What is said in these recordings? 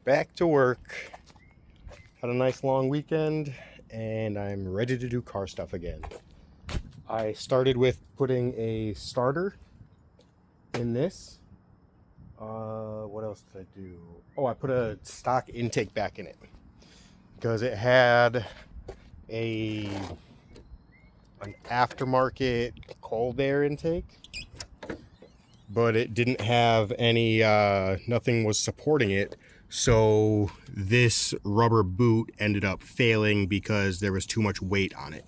Back to work. Had a nice long weekend, and I'm ready to do car stuff again. I started with putting a starter in this. What else did I do? Oh, I put a stock intake back in it because it had a an aftermarket cold air intake, but it didn't have any. Nothing was supporting it. So this rubber boot ended up failing because there was too much weight on it.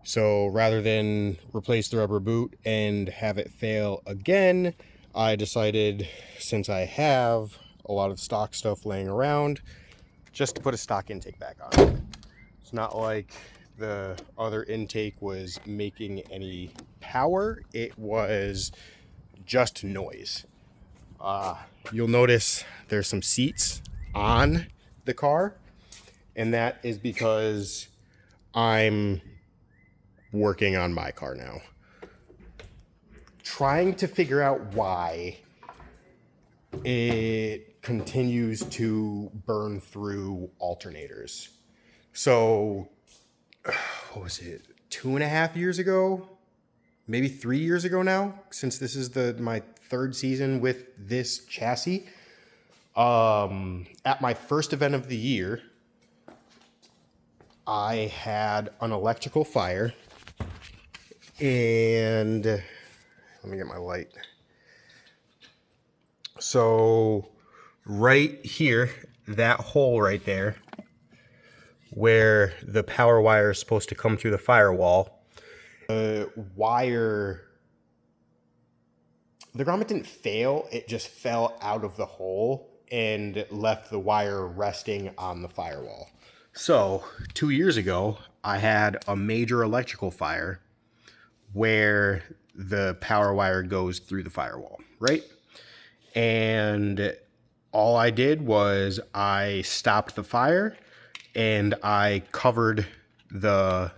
So rather than replace the rubber boot and have it fail again, I decided, since I have a lot of stock stuff laying around, just to put a stock intake back on. It's not like the other intake was making any power, it was just noise. You'll notice there's some seats on the car, and that is because I'm working on my car now. Trying to figure out why it continues to burn through alternators. So, what was it? 2.5 years ago? Maybe 3 years ago now, since this is my third season with this chassis. At my first event of the year, I had an electrical fire, and let me get my light. So right here, that hole right there, where the power wire is supposed to come through the firewall, the wire, the grommet didn't fail, it just fell out of the hole and left the wire resting on the firewall. So 2 years ago, I had a major electrical fire where the power wire goes through the firewall, right? And all I did was I stopped the fire and I covered the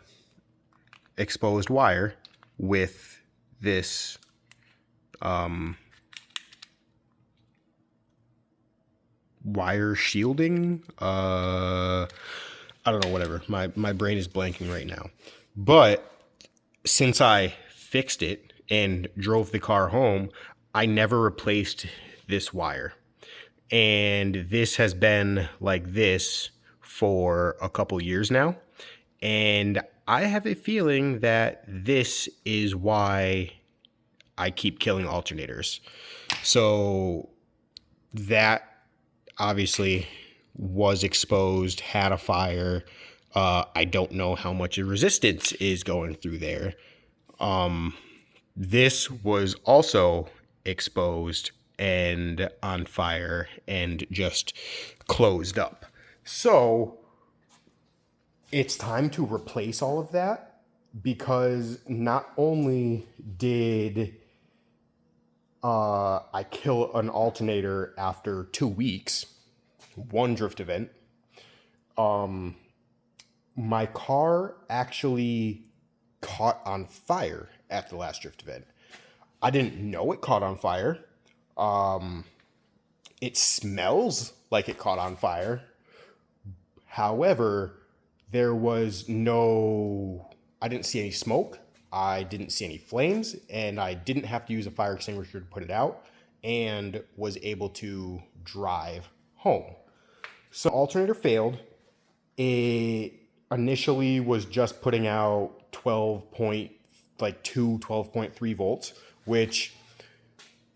exposed wire with this wire shielding. I don't know, whatever. My brain is blanking right now. But since I fixed it and drove the car home, I never replaced this wire. And this has been like this for a couple years now. And I have a feeling that this is why I keep killing alternators. So that obviously was exposed, had a fire. I don't know how much resistance is going through there. This was also exposed and on fire and just closed up. So it's time to replace all of that, because not only did I kill an alternator after 2 weeks, one drift event, my car actually caught on fire at the last drift event. I didn't know it caught on fire. It smells like it caught on fire. However, I didn't see any smoke. I didn't see any flames, and I didn't have to use a fire extinguisher to put it out, and was able to drive home. So alternator failed. It initially was just putting out 12.3 volts, which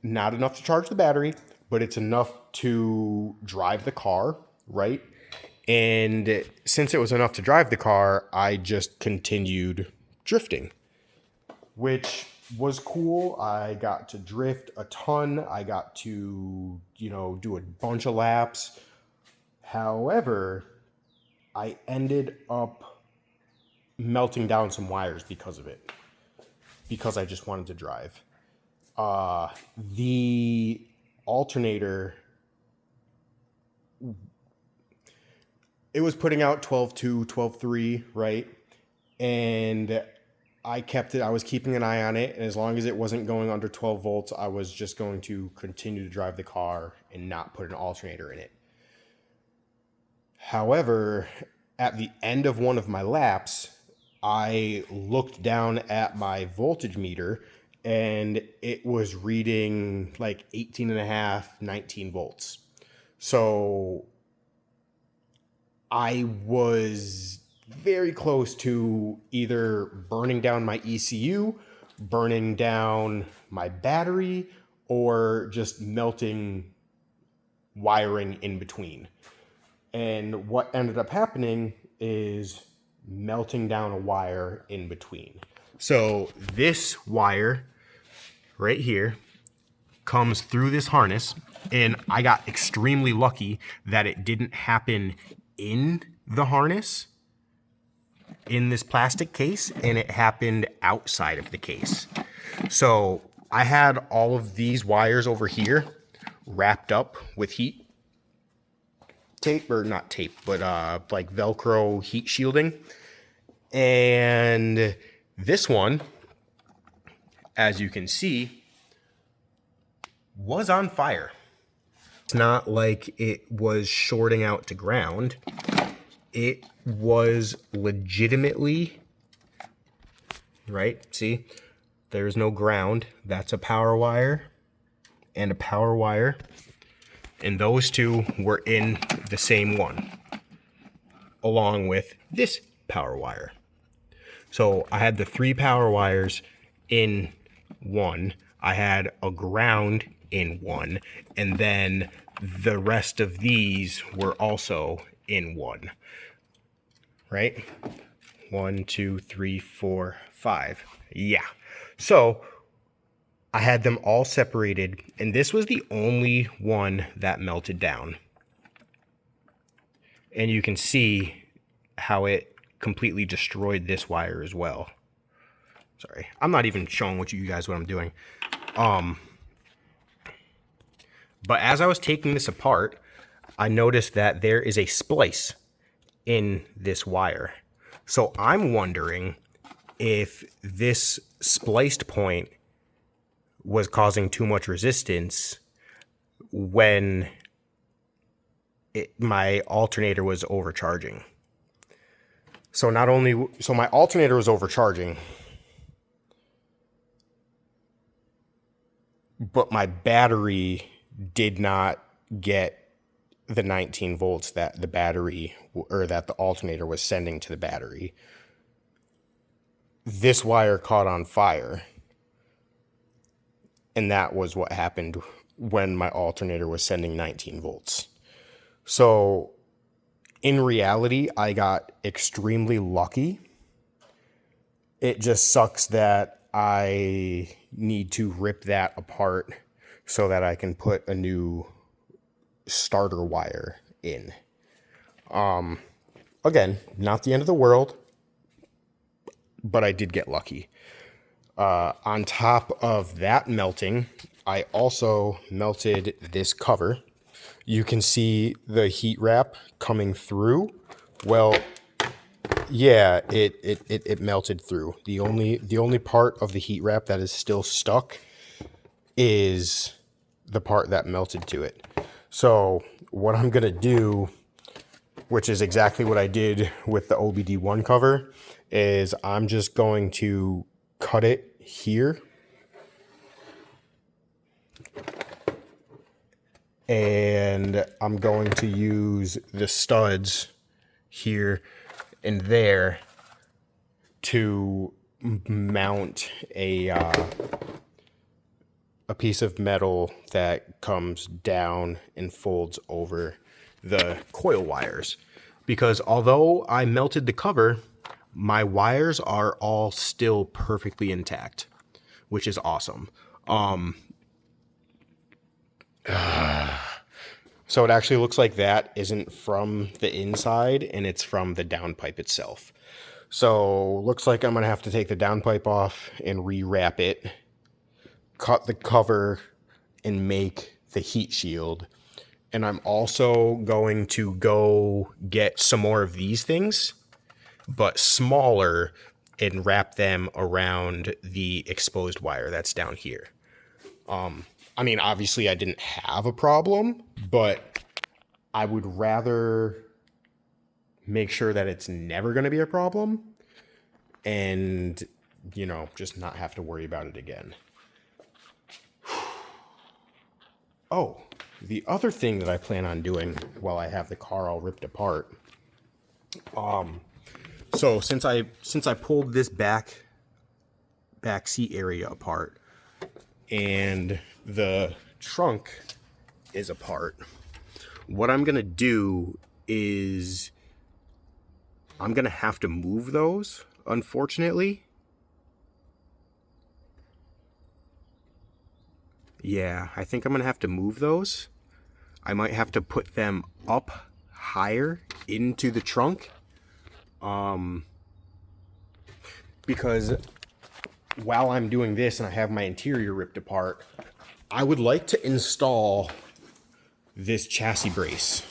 not enough to charge the battery, but it's enough to drive the car, right? And since it was enough to drive the car, I just continued drifting, which was cool. I got to drift a ton. I got to, do a bunch of laps. However, I ended up melting down some wires because of it, because I just wanted to drive. The alternator, it was putting out 12.2, 12.3, right? And I was keeping an eye on it. And as long as it wasn't going under 12 volts, I was just going to continue to drive the car and not put an alternator in it. However, at the end of one of my laps, I looked down at my voltage meter and it was reading like 18 and a half, 19 volts. So I was very close to either burning down my ECU, burning down my battery, or just melting wiring in between. And what ended up happening is melting down a wire in between. So this wire right here comes through this harness, and I got extremely lucky that it didn't happen in the harness in this plastic case, and it happened outside of the case. So I had all of these wires over here wrapped up with heat tape, or not tape, but like Velcro heat shielding. And this one, as you can see, was on fire. It's not like it was shorting out to ground. It was legitimately, right? See, there's no ground. That's a power wire and a power wire. And those two were in the same one, along with this power wire. So I had the 3 power wires in one. I had a ground in one, and then the rest of these were also in one. Right? 1, 2, 3, 4, 5. Yeah. So I had them all separated, and this was the only one that melted down. And you can see how it completely destroyed this wire as well. Sorry, I'm not even showing you guys what I'm doing. But as I was taking this apart, I noticed that there is a splice in this wire. So I'm wondering if this spliced point was causing too much resistance when my alternator was overcharging. So my alternator was overcharging, but my battery did not get the 19 volts that the battery, or that the alternator was sending to the battery. This wire caught on fire, and that was what happened when my alternator was sending 19 volts. So in reality, I got extremely lucky. It just sucks that I need to rip that apart so that I can put a new starter wire in. Again, not the end of the world, but I did get lucky. On top of that melting, I also melted this cover. You can see the heat wrap coming through. Well, yeah, it melted through. The only part of the heat wrap that is still stuck is the part that melted to it. So what I'm gonna do, which is exactly what I did with the OBD1 cover, is I'm just going to cut it here. And I'm going to use the studs here and there to mount a piece of metal that comes down and folds over the coil wires. Because although I melted the cover, my wires are all still perfectly intact, which is awesome. So it actually looks like that isn't from the inside, and it's from the downpipe itself. So looks like I'm gonna have to take the downpipe off and rewrap it, cut the cover, and make the heat shield. And I'm also going to go get some more of these things, but smaller, and wrap them around the exposed wire that's down here. I mean, obviously I didn't have a problem, but I would rather make sure that it's never going to be a problem, and, you know, just not have to worry about it again. Oh, the other thing that I plan on doing while I have the car all ripped apart, so since I pulled this back seat area apart and the trunk is apart, what I'm gonna do is I'm gonna have to move those, unfortunately. Yeah, I think I'm gonna have to move those. I might have to put them up higher into the trunk, because while I'm doing this and I have my interior ripped apart, I would like to install this chassis brace.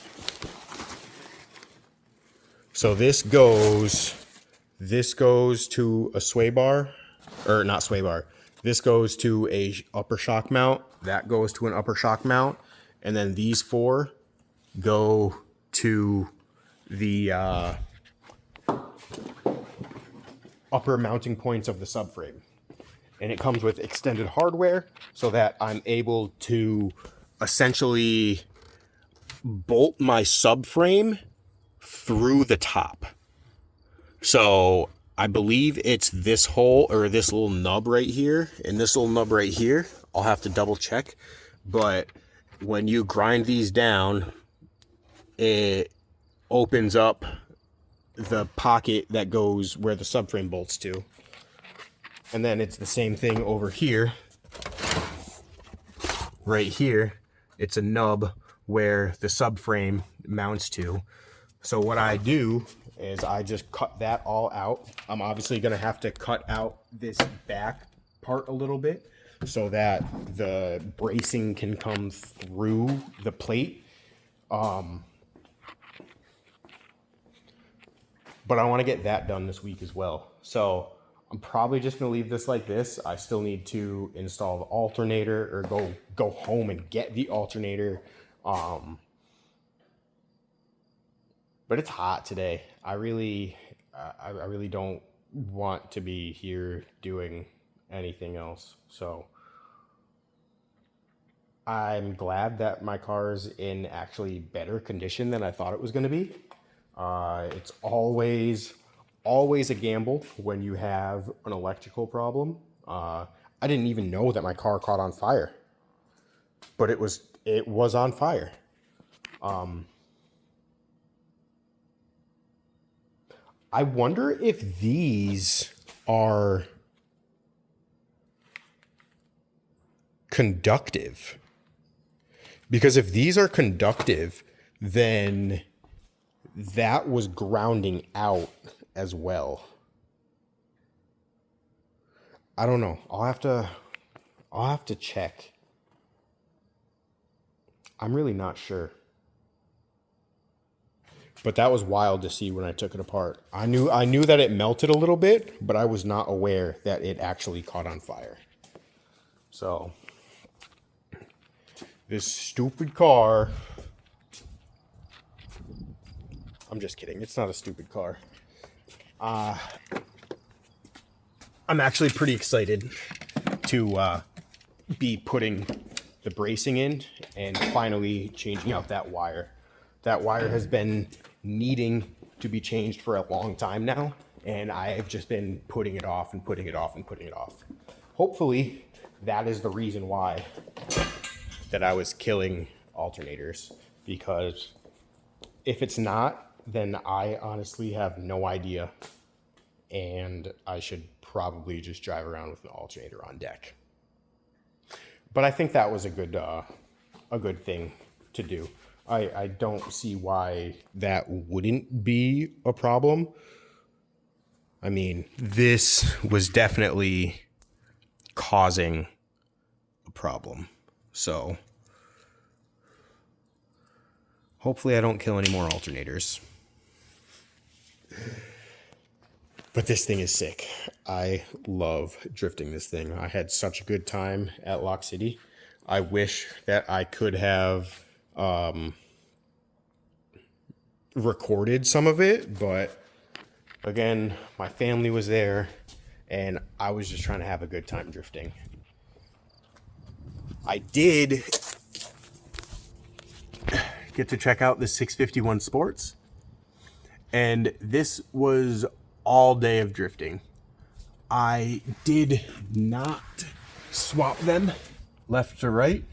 So this goes to a sway bar, or not sway bar. This goes to a upper shock mount. That goes to an upper shock mount. And then these four go to the upper mounting points of the subframe. And it comes with extended hardware so that I'm able to essentially bolt my subframe through the top. So I believe it's this hole, or this little nub right here, and this little nub right here. I'll have to double check. But when you grind these down, it opens up the pocket that goes where the subframe bolts to. And then it's the same thing over here. Right here, it's a nub where the subframe mounts to. So what I do is I just cut that all out. I'm obviously going to have to cut out this back part a little bit so that the bracing can come through the plate. But I want to get that done this week as well. So I'm probably just going to leave this like this. I still need to install the alternator, or go home and get the alternator. But it's hot today. I really don't want to be here doing anything else. So I'm glad that my car's in actually better condition than I thought it was going to be. It's always a gamble when you have an electrical problem. I didn't even know that my car caught on fire, but it was on fire. I wonder if these are conductive. Because if these are conductive, then that was grounding out as well. I don't know. I'll have to check. I'm really not sure. But that was wild to see when I took it apart. I knew that it melted a little bit, but I was not aware that it actually caught on fire. So this stupid car. I'm just kidding. It's not a stupid car. I'm actually pretty excited to be putting the bracing in and finally changing out that wire. That wire has been needing to be changed for a long time now, and I've just been putting it off and putting it off and putting it off. Hopefully that is the reason why that I was killing alternators, because if it's not, then I honestly have no idea, and I should probably just drive around with an alternator on deck. But I think that was a good thing to do. I don't see why that wouldn't be a problem. I mean, this was definitely causing a problem. So hopefully I don't kill any more alternators. But this thing is sick. I love drifting this thing. I had such a good time at Lock City. I wish that I could have recorded some of it, but again, my family was there and I was just trying to have a good time drifting. I did get to check out the 651 Sports, and this was all day of drifting. I did not swap them left to right,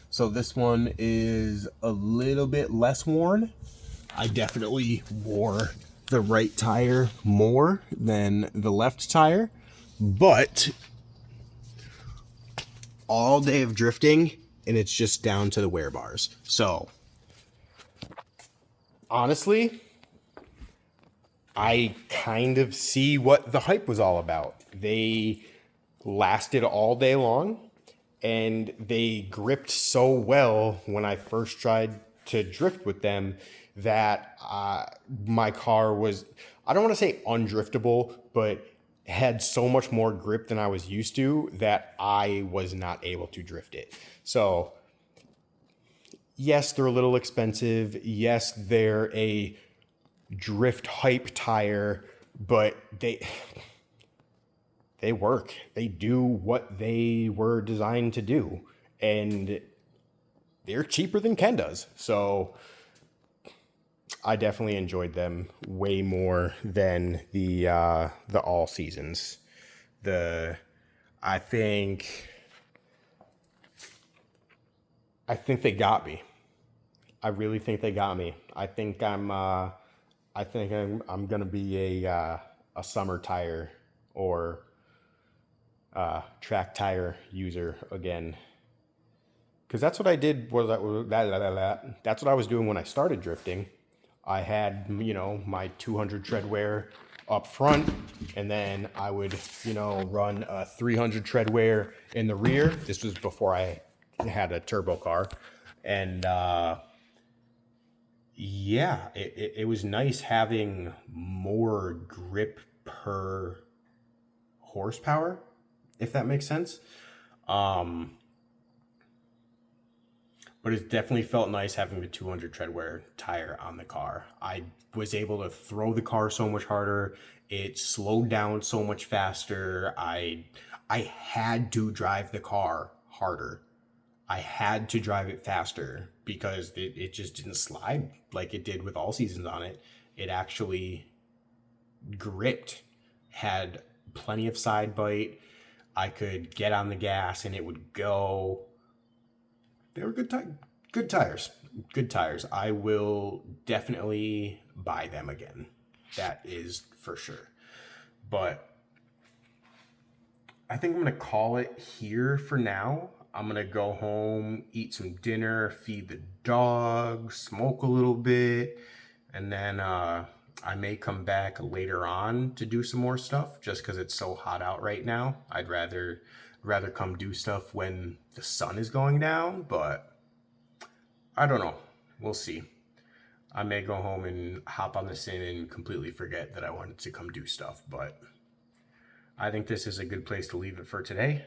so this one is a little bit less worn. I definitely wore the right tire more than the left tire, but all day of drifting and it's just down to the wear bars. So honestly, I kind of see what the hype was all about. They lasted all day long and they gripped so well when I first tried to drift with them that my car was, I don't want to say undriftable, but had so much more grip than I was used to that I was not able to drift it. So yes, they're a little expensive. Yes, they're a drift hype tire, but they work. They do what they were designed to do, and they're cheaper than Ken does. So I definitely enjoyed them way more than the all seasons. I think they got me. I really think they got me. I'm gonna be a summer tire or track tire user again, because that's what I did. That's what I was doing when I started drifting. I had, my 200 tread wear up front, and then I would, run a 300 tread wear in the rear. This was before I had a turbo car, and yeah, it was nice having more grip per horsepower, if that makes sense. But it definitely felt nice having the 200 tread wear tire on the car. I was able to throw the car so much harder. It slowed down so much faster. I had to drive the car harder. I had to drive it faster because it just didn't slide like it did with all seasons on it. It actually gripped, had plenty of side bite. I could get on the gas and it would go. They were good tires. Good tires. I will definitely buy them again. That is for sure. But I think I'm going to call it here for now. I'm going to go home, eat some dinner, feed the dog, smoke a little bit, and then I may come back later on to do some more stuff just because it's so hot out right now. I'd rather come do stuff when the sun is going down, but I don't know. We'll see. I may go home and hop on this in and completely forget that I wanted to come do stuff, but I think this is a good place to leave it for today.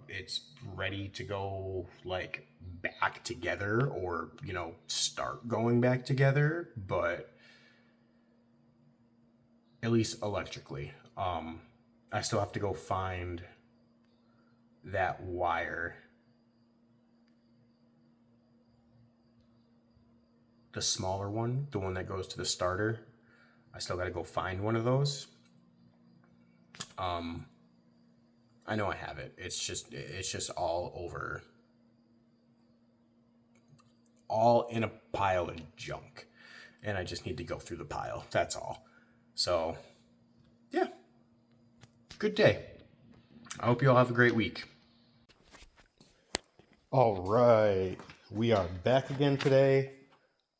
It's ready to go like back together or, start going back together, but at least electrically. I still have to go find that wire. The smaller one, the one that goes to the starter. I still got to go find one of those. I know I have it. It's just all over, all in a pile of junk, and I just need to go through the pile. That's all. So, yeah, good day. I hope you all have a great week. All right, we are back again today.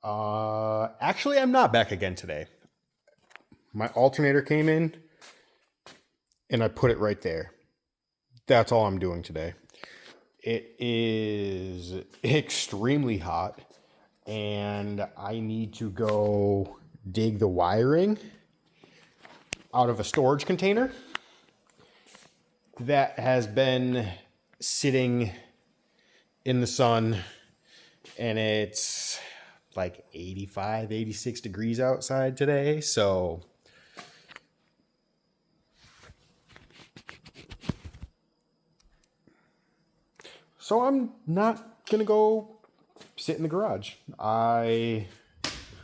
Actually, I'm not back again today. My alternator came in, and I put it right there. That's all I'm doing today. It is extremely hot, and I need to go dig the wiring out of a storage container that has been sitting in the sun, and it's like 85, 86 degrees outside today. So I'm not going to go sit in the garage. I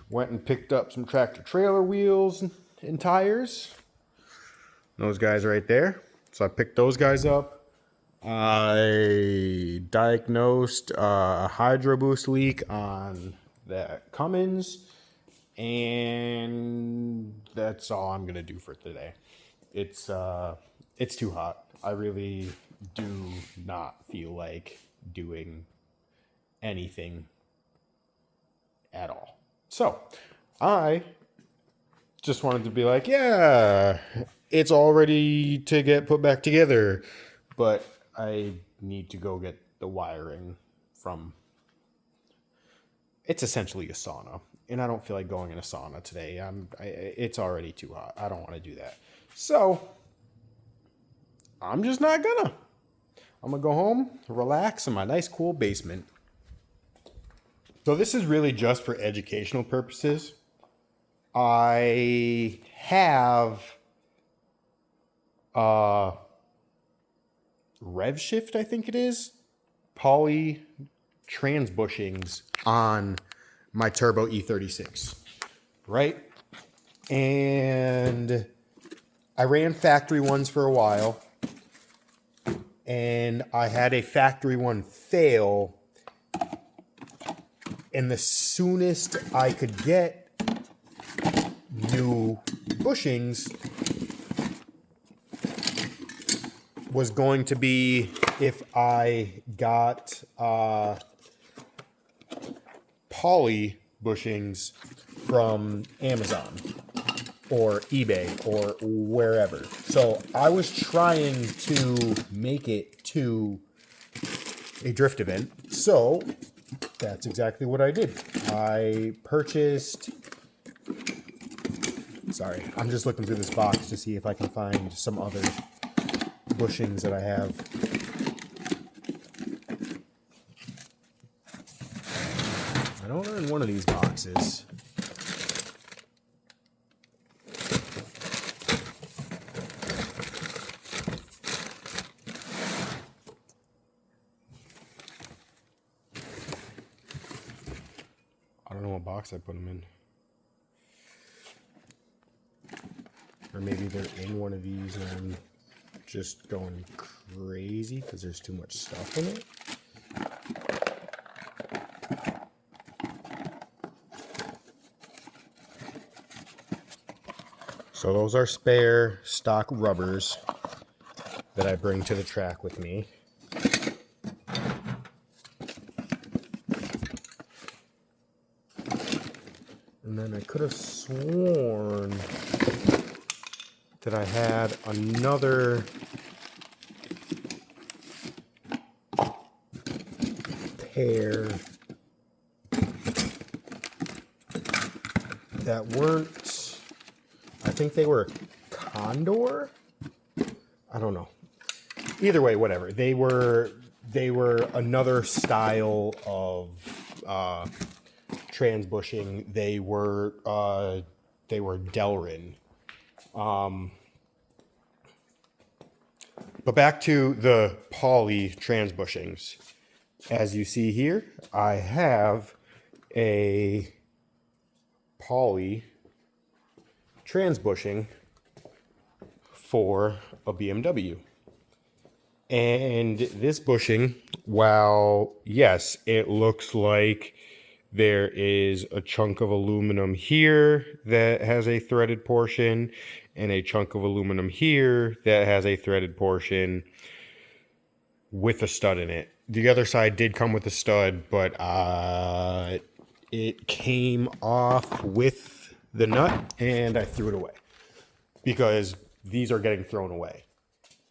went and picked up some tractor trailer wheels and tires. Those guys right there. So I picked those guys up. I diagnosed a Hydro Boost leak on that Cummins. And that's all I'm going to do for today. It's too hot. I really do not feel like doing anything at all. So I just wanted to be like, yeah, it's all ready to get put back together, but I need to go get the wiring from, it's essentially a sauna, and I don't feel like going in a sauna today. It's already too hot. I don't want to do that. So I'm just not gonna. I'm gonna go home, relax in my nice cool basement. So this is really just for educational purposes. I have RevShift, I think it is, poly trans bushings on my Turbo E36, right? And I ran factory ones for a while, and I had a factory one fail, and the soonest I could get new bushings was going to be if I got poly bushings from Amazon or eBay or wherever. So I was trying to make it to a drift event. So that's exactly what I did. I purchased... Sorry, I'm just looking through this box to see if I can find some other bushings that I have. I know they're in one of these boxes. I don't know what box I put them in. Or maybe they're in one of these and I'm just going crazy because there's too much stuff in it. So those are spare stock rubbers that I bring to the track with me. And then I could have sworn that I had another pair that weren't, I think they were Condor? I don't know. Either way, whatever. They were another style of trans bushing. They were Delrin. But back to the poly trans bushings. As you see here, I have a poly trans bushing for a BMW. And this bushing, while yes, it looks like there is a chunk of aluminum here that has a threaded portion and a chunk of aluminum here that has a threaded portion with a stud in it. The other side did come with a stud, but it came off with the nut and I threw it away because these are getting thrown away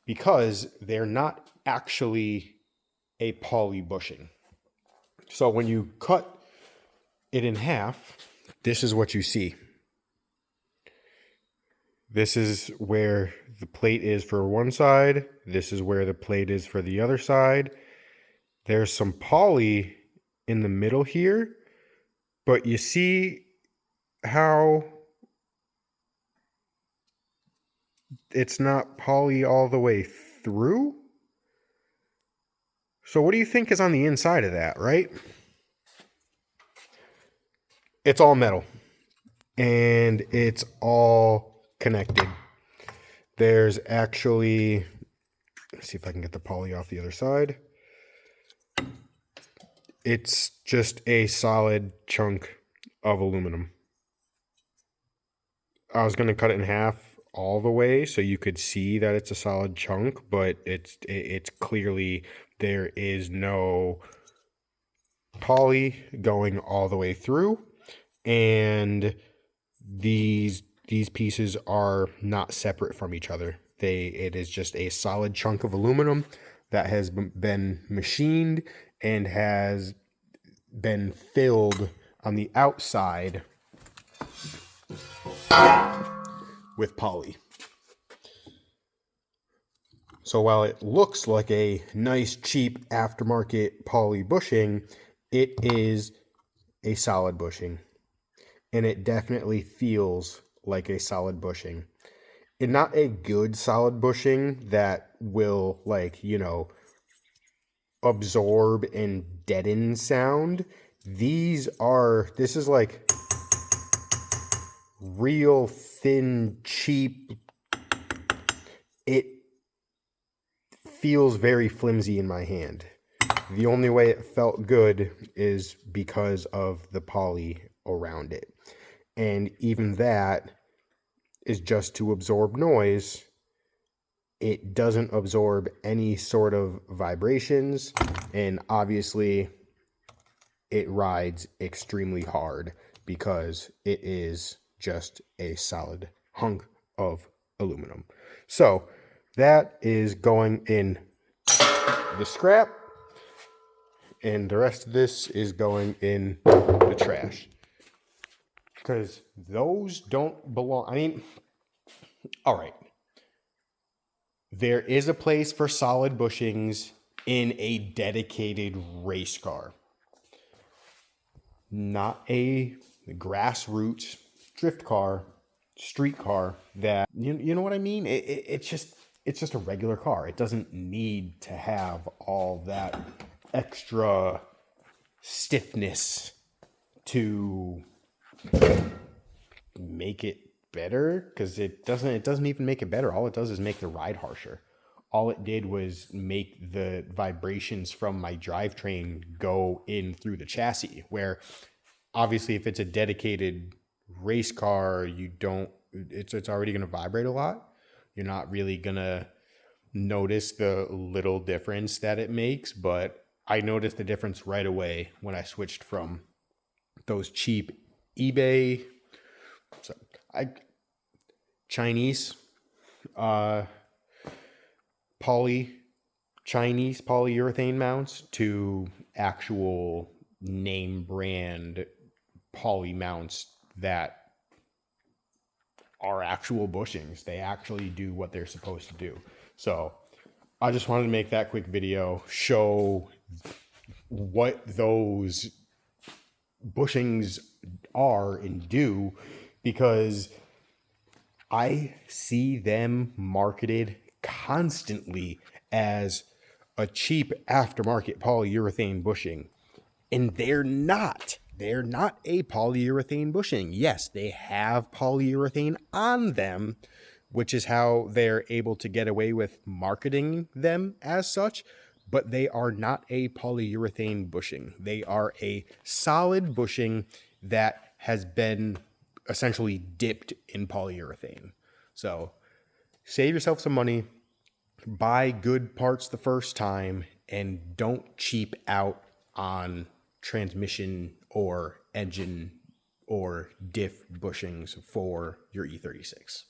because they're not actually a poly bushing. So when you cut it in half, this is what you see. This is where the plate is for one side. This is where the plate is for the other side. There's some poly in the middle here, But you see how it's not poly all the way through? So what do you think is on the inside of that, right? It's all metal and it's all connected. There's actually, let's see if I can get the poly off the other side. It's just a solid chunk of aluminum. I was going to cut it in half all the way so you could see that it's a solid chunk, but it's clearly there is no poly going all the way through, and these pieces are not separate from each other. It is just a solid chunk of aluminum that has been machined and has been filled on the outside with poly. So while it looks like a nice, cheap aftermarket poly bushing, it is a solid bushing. And it definitely feels like a solid bushing. And not a good solid bushing that will, like, you know, absorb and deaden sound. This is like real thin, cheap. It feels very flimsy in my hand. The only way it felt good is because of the poly around it. And even that is just to absorb noise. It doesn't absorb any sort of vibrations, and obviously it rides extremely hard because it is just a solid hunk of aluminum. So that is going in the scrap, and the rest of this is going in the trash, because those don't belong. I mean, all right, there is a place for solid bushings in a dedicated race car, not a grassroots drift car, street car. That you know what I mean? It's just a regular car. It doesn't need to have all that extra stiffness to make it better, because it doesn't even make it better. All it does is make the ride harsher. All it did was make the vibrations from my drivetrain go in through the chassis, where obviously if it's a dedicated race car, it's already going to vibrate a lot. You're not really going to notice the little difference that it makes, but I noticed the difference right away when I switched from those cheap eBay, Chinese Chinese polyurethane mounts to actual name brand poly mounts that are actual bushings. They actually do what they're supposed to do. So I just wanted to make that quick video, show what those bushings are and do, because I see them marketed constantly as a cheap aftermarket polyurethane bushing, and they're not. They're not a polyurethane bushing. Yes, they have polyurethane on them, which is how they're able to get away with marketing them as such, but they are not a polyurethane bushing. They are a solid bushing that has been essentially dipped in polyurethane. So save yourself some money, buy good parts the first time, and don't cheap out on transmission or engine or diff bushings for your E36.